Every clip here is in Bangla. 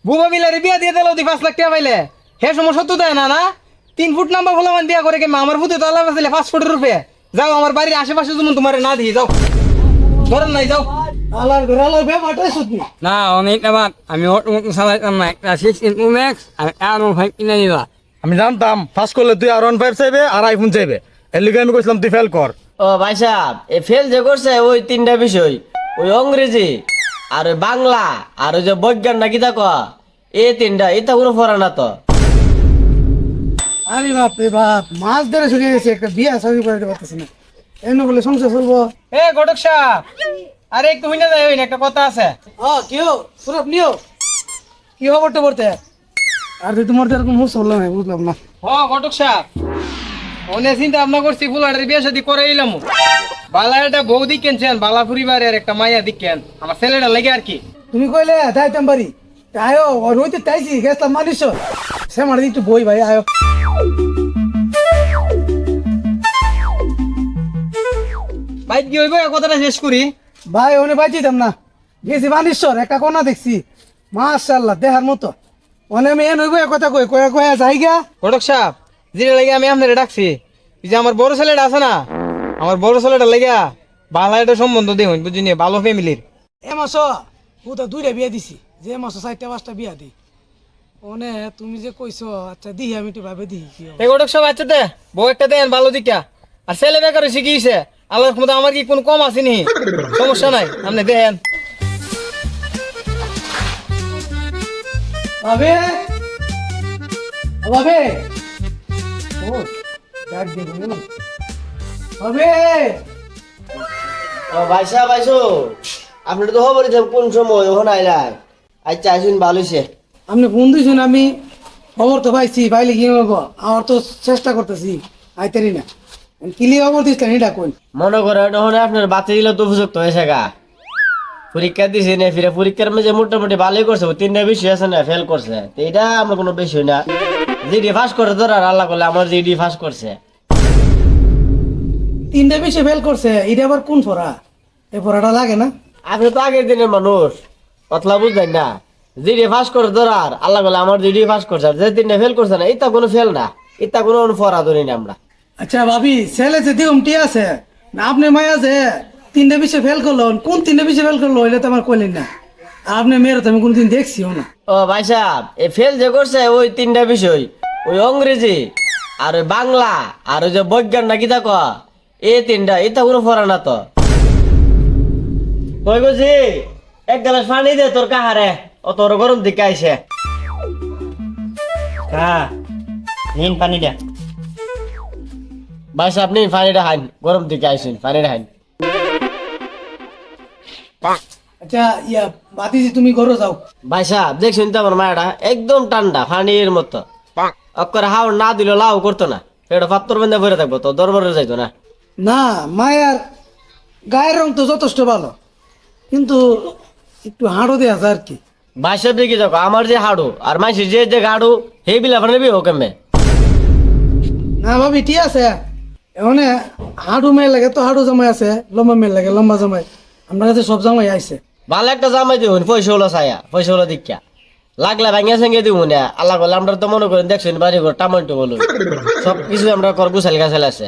বুবা মিলারে বিয়া দিয়ে দিল 5 লাখ টাকা পাইলে হে সমস্যা তো দেয় না না 3 ফুট নাম্বার হলো মান বিয়া করে কি আমার ভূতে তো আল্লাহ বাঁচাইলে 5 ফুটের রূপে যাও আমার বাড়ির আশেপাশে যেমন তোমার না দিই যাও ধরেন নাই যাও আলার ঘরালো ব্যাপারটাই সত্যি না অনেক আবার আমি অটো চালাইতাম না একটা 6 ম্যাক্স আর আরো 5 কিনে নিবা আমি জানতাম ফার্স্ট করলে তুই আর 15 চাইবে আর আইফোন চাইবে এর লিগে আমি কইছিলাম তুই ফেল কর। ও ভাই সাহেব এ ফেল যে করছে ওই 3টা বিষয়, ওই ইংরেজি আর ওই বাংলা আর ওই যে বৈজ্ঞান নাকি তা কয় এই 3টা এটা কোনো পড়া না তো। আরে বাপ রে বাপ মাছ ধরে শুকিয়ে গেছে একটা বিয়া শাদি করতে পারতেছি না এমনি বলে সংসার চলবো। এ ঘটক সাহেব আরে একটু হইনা যায় হইনা একটা কথা আছে। কেউ সুরভ নিও কি খবরটা পড়তে আর তুই তোমার তো এরকম হুশ হলো না বুঝলাম না। ঘটক সাহেব অনেক চিন্তা ভাবনা করছি ফুলাটার বিয়ে শাদি করে এলাম বালা একটা বউ দিকেন বালা পরিবারের একটা মাইয়া দিকেন আমার ছেলেটা লাগে আর কি। তুমি কইলে যাইতাম বাড়ি আয়ো রইতে তাইছি গেছলাম মানিস সে মারি একটু বই ভাই আয়ো। ভাই কি হইব কথাটা শেষ করি। ভাই ওনে বাইছিতাম না গেছি বানেশ্বর একটা কোনা দেখছি মাশাআল্লাহ দেখার মতো ওনে আমি এন হইব কথা কই কয়া কয়া যাই গা। ঘটক সাহেব যেটা লাগে আমি আপনারে ডাকছি এই যে আমার বড় ছেলেটা আছে না আমার বড় ছেলেটা লেগা বালা একটা সম্বন্ধ দেখুন বুঝিনি ভালো ফ্যামিলির। এ মাস ও তো 2টা বিয়া দিছি যে মাস 4টা 5টা বিয়া দি ওনে তুমি যে কইছো আচ্ছা দিহি আমি একটু ভাবে দিহি কি হবে। এই ঘটক সাহেব আচ্ছা দে বউ একটা দেন ভালো দিকা আর ছেলে বেকার হয়েছে কি হয়েছে আল্লাহর ক্ষমতা আমার কি কোনো কম আছে নি সমস্যা নাই আপনি দেন। ভাবে ভাবে ও ডাক দে না ভাবে। ও ভাই সাহেব আইসো আপনি তো খবরই দেব কোন সময় ওখানে আইলাই আচ্ছা আসুন ভালো হইছে। আপনি ফোন দিয়েছেন আমি খবর তো পাইছি পাইলে কি হবো আমার তো চেষ্টা করতেছি আইতারি না কিলি খবর দিচ্ছেন এটা কোন মনে করেন ওখানে আপনার বাতি দিলে তো উপযুক্ত হয়েছে গা পরীক্ষা দিছে না ফিরে পরীক্ষার মধ্যে মোটামুটি ভালোই করছে 3টা বিষয় আছে না ফেল করছে তো এটা আমার কোনো বিষয় না জিডি ফাঁস করে ধরার আল্লাহ করলে আমার জিডি ফাঁস করছে 3টা বিষয় ফেল করছে এটা আবার কোন পড়া এই পড়াটা লাগে না। আপনি তো আগের দিনের মানুষ কথা বুঝলেন না জিডি ফাঁস করে ধরার আল্লাহ করলে আমার জিডি ফাঁস করছে আর যে 3টা ফেল করছে না এটা কোনো ফেল না এটা কোনো পড়া ধরি না আমরা। আচ্ছা ভাবি ছেলে যে দিগমটি আছে না আপনি মায়া যে 3টা বিষয় ফেল করলো কোন 3টা বিষয় ফেল করলো এটা তো আমার কইলেন না আর আপনি মেয়ের তো আমি কোনদিন দেখছিও না। ও ভাই সাহেব এ ফেল যে করছে ওই 3টা বিষয়, ওই ইংরেজি আর ওই বাংলা আর ওই যে বৈজ্ঞান নাকি তা কয় এই 3টা এটা কোনো পড়া না তো। কই গেছি এক গ্লাস পানি দে তোর কাহারে ও তোর গরম দিকে আইছে নিন পানি দে ভাই সাহেব নিন পানিটা খাইন গরম দিকে আইসুন পানিটা খাইন। আচ্ছা ইয়া বাতিজি তুমি ঘরে যাও। ভাই সাহেব দেখছেন তো আমার মায়াটা একদম ঠান্ডা পানির মতো অক্ষরে হাওয়া না দিলে লাভ করতো না এটা পাত্তর বেঁধে ভরে থাকবো তো দরবারে যাইতো না। না মায়ার গায়ের রং তো যথেষ্ট ভালো কিন্তু একটু হাঁড়ো দেওয়া যায় আর কি। ভাই সাহেব দেখি দেখো আমার যে হাড়ু আর মাইসির যে হাড়ু সেই বিলা নেবি ও কেমে। না ভাবি ঠিক আছে এখন হাঁড়ু মেয়ে লাগে তো হাঁড়ু জামাই আছে লম্বা মেয়ে লাগে লম্বা জামাই আপনার কাছে সব জামাই আইছে। ভালো একটা জামাই দিন পয়সা হলো ছায়া পয়সা হলো দীক্ষা লাগলে ভাঙিয়া সঙ্গে দিব না আল্লাহ করলে আমরা তো মনে করেন দেখছেন বাড়ি ঘর টামাটো বলো সব কিছু আমরা কর গুছাল গাছাল আছে।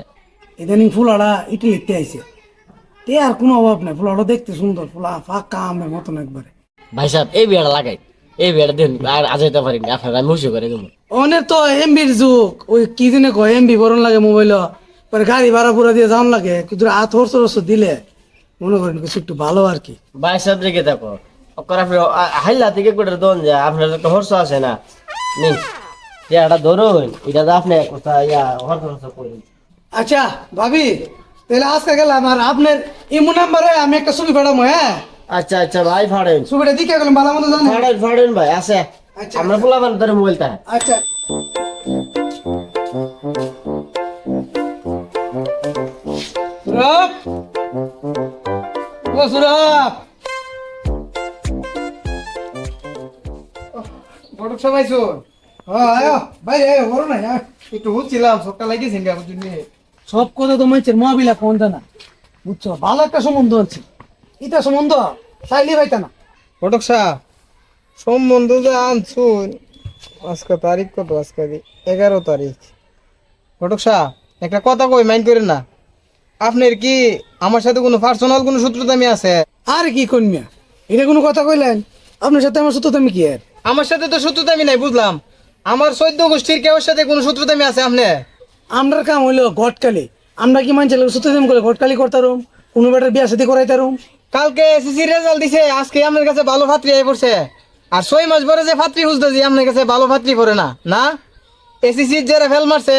ইদানিং ফুলাটা ইটি লিখতে আইছে তে আর কোনো অভাব নাই ফুলাটা দেখতে সুন্দর ফুলা ফাঁকা আমের মতন একবারে। ভাই সাহেব এই বিয়াটা লাগাই এই বিয়াটা দিন আর আজাইতে পারিনি আপনারা আমি মুসি করে দেবো। অনেক তো এমবির যুগ ওই কি দিনে কয় এমবি বরণ লাগে মোবাইল পরে গাড়ি ভাড়া পুরা দিয়ে যাওয়ান লাগে কিন্তু হাত হরস দিলে মনে করেন কিছু একটু ভালো আর কি। ভাই সাহেব রেখে দেখো ওকর আপনি হাইলা থেকে করে দোন যায় আপনার একটা হর্ষ আছে না নিন এটা ধরুন এটা তো আপনি কোথায় ইয়া হর্ষ করি। আচ্ছা ভাবি তাহলে আজকে গেলাম আর আপনার ইমো নাম্বারে আমি একটা ছবি পাঠাবো হ্যাঁ। আচ্ছা আচ্ছা ভাই ফাড়েন ছবিটা দিকে গেলাম ভালো মতো জানেন। ফাড়েন ভাই আছে আচ্ছা আমরা পোলাবেন ধরে মোবাইলটা। আচ্ছা সুরভ ও সুরভ ঘটক সাহেব আইছো হ্যাঁ আয়ো ভাই আয়ো বড় না একটু হচ্ছিলাম সবটা লাগিয়েছেন কি আমার জন্য। সব কথা তো মাইছের মহাবিলা ফোন না বুঝছো ভালো একটা সম্বন্ধ আছে এটা সম্বন্ধ চাইলে পাইতা না। ঘটক সাহেব সম্বন্ধ যে আনছুন আজকে তারিখ কত, আজকে 11 তারিখ। ঘটক সাহেব একটা কথা কই, মাইন্ড করেন না। আপনার কি আমার সাথে কোনো পার্সোনাল কোনো সূত্রতামি আছে? আর কি কন্যা, এটা কোনো কথা কইলেন? আপনার সাথে আমার সত্য তুমি কি আর? আমার সাথে তো সূত্রতামি নাই, বুঝলাম। আমার 14 গোষ্ঠীর কেউ সাথে কোনো সূত্রতামি আছে আপনার? আমরার কাম হইলো ঘটকালি। আমরা কি মানছি সত্য তুমি করে ঘটকালি করতারুম, কোনো বেটার বিয়া সাথে করাইতারুম? কালকে এসএসসি রেজাল্ট দিছে, আজকে আপনার কাছে ভালো ভাতৃ আই পড়ছে। আর 6 মাস পরে যে ভাতৃ খুঁজতেছি আপনার কাছে ভালো ভাতৃ পড়ে না না। এসএসসি যারা ফেল মারছে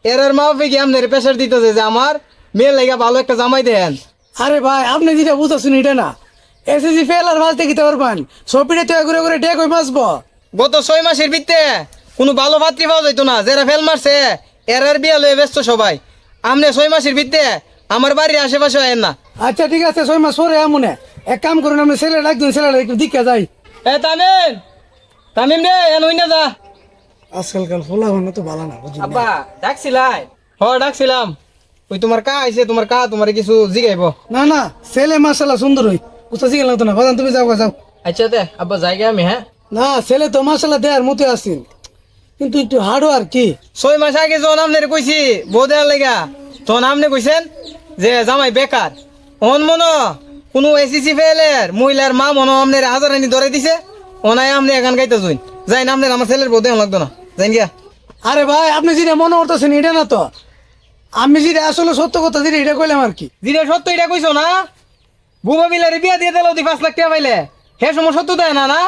এরার মা বাপে কি আপনার প্রেশার দিতেছে যে আমার মেয়ে লাগা ভালো একটা জামাই দেন। আরে ভাই, আপনি যেটা বুঝতেছেন এটা না। এসএসসি ফেল আর মাছ দেখিতে পারবেন, সপিটে তৈরি করে করে ডেক হয়ে মাছবো। গত 6 মাসের ভিতরে কোনো ভালো ভাতৃ পাওয়া যাইতো না। যারা ফেল মারছে এরার বিয়া লয়ে ব্যস্ত সবাই। আপনি 6 মাসের ভিতরে আমার বাড়ির আশেপাশে আয়েন না। আচ্ছা ঠিক আছে, 6 মাস পরে এমন এক কাম করুন, আপনি ছেলে ডাকবেন, ছেলেটা একটু দীক্ষা যাই। এ তামিম, তামিম রে এন হই না যা। আজকালকার ফোলা ভালো তো ভালো না, বুঝলি? আব্বা ডাকছিলাই? ডাকছিলাম। ওই তোমার কা আইছে, তোমার কা তোমার কিছু জিগাইব। না না, ছেলে মাশাআল্লাহ সুন্দর হই, বুঝতে শিখে লাগতো না। বাজান তুমি যাও যাও। আচ্ছা দে আব্বা জায়গা আমি। হ্যাঁ না, ছেলে তো মাশাআল্লাহ দেয়ার মতো আছেন, কিন্তু একটু হার্ডও আর কি। 6 মাস আগে যখন আপনার কইছি বউ দেওয়ার লেগা, তখন আপনি কইছেন যে জামাই বেকার। অন মনো কোনো এসিসি ফেলের মহিলার মা মনো আপনার হাজারানি ধরে দিছে, ওনায় আপনি এখান গাইতে জুইন যাই না। আপনার আমার ছেলের বউ দেওয়া লাগতো না, জাইন গিয়া। আরে ভাই, আপনি যেটা মনে করতেছেন এটা না তো। আমি যেটা আসলে সত্য কথা যেটা এটা কইলাম আর কি। যেটা সত্য এটা কইছো না, বুবা মিলারে বিয়া দিয়ে দিল 5 লাখ টাকা পাইলে, হে সময় সত্য দেয় না না।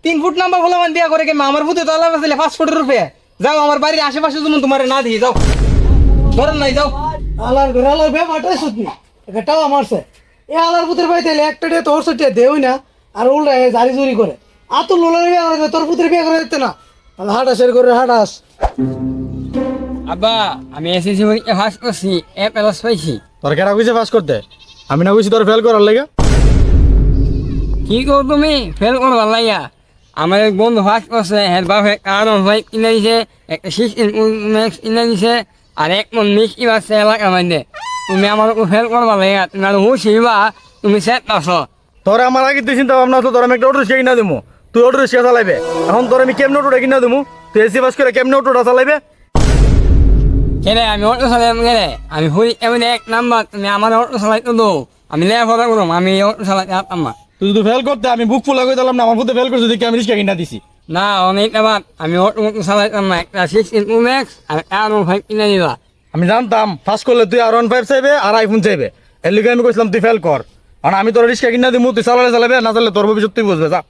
3 ফুট নাম্বার ভোলামান বিয়া করে কে আমার ভূতে তো আল্লাহ পাইলে 5 ফুটের রূপে। যাও আমার বাড়ির আশেপাশে যেমন তোমার না দিই, যাও ধরেন নাই যাও। আলার ঘরে আলার ব্যাপারটাই সত্যি, একটা টাওয়া মারছে। এ আলার পুত্রের বাড়িতে এলে একটা ডে তোর সত্যি দেওই না, আর উল্টা জারি জুরি করে। আর তোর লোলার বিয়ে করে, তোর পুত্রের বিয়ে করে দিতে না। হাটাস এর করে হাটাস। আব্বা আমি এসএসসি পরীক্ষা পাস করছি, এ প্লাস পাইছি। তোর কেটা কইছে পাস করতে? আমি না কইছি তোর ফেল করার লাগে? কি করো তুমি ফেল করবার লাইয়া? আমার এক বন্ধু ফার্স্ট করছে, হের বাপে কারণ ভাই কিনে দিছে, একটা 16 কিনে দিছে, আর 1 মন মিষ্টি বাচ্চা এলাকা মাইনে। তুমি আমার ফেল করবার লাইয়া, তুমি আর হুশ হইবা, তুমি সেট আছো। তোর আমার আগে তুই চিন্তা ভাবনা তো, তোর আমি একটা অটো রিক্সা কিনা দিমু, তুই অটো রিক্সা চালাইবে। এখন তোর আমি কেমন অটোটা কিনা দিমু? তুই এসি পাস করে কেমন অটোটা চালাইবে? কেরে আমি অটো চালাইম কেরে? আমি হুই এমন 1 নাম্বার, তুমি আমার অটো চালাইতে দো, আমি লেখাপড়া করুম, আমি অটো চালাইতে পারতাম না। তুই যদি ফেল করতে আমি বুক ফুলা কই দিলাম না, আমার ফুতে ফেল করছে দেখি আমি রিক্সা কিনা দিছি। না অনেক আবার আমি অটো চালাইতাম না, একটা 16 ম্যাক্স আর R15 কিনে দিবা। আমি জানতাম ফার্স্ট করলে তুই R15 চাইবে আর আইফোন চাইবে, এর লিগে আমি কইছিলাম তুই ফেল কর। আর আমি তোর রিক্সা কিনা দিমু, তুই চালাবে না চালালে তোর ভবিষ্যৎ তুই বুঝবে। যা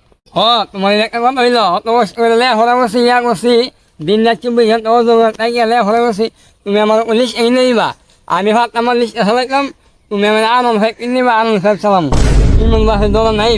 তোমার একটা কথা হইল, অত কষ্ট করে লেখাপড়া করছি, ইয়া করছি, দিন রাত 24 ঘন্টা অজগর তাই গিয়ে লেখাপড়া করছি, তুমি আমার লিস্ট কিনে দিবা। আমি ভাবতাম আমার লিস্টটা চালাইতাম, তুমি আমার R15 কিনে দিবা, R15 চালাম। তুমি বাসে দোকান নাই।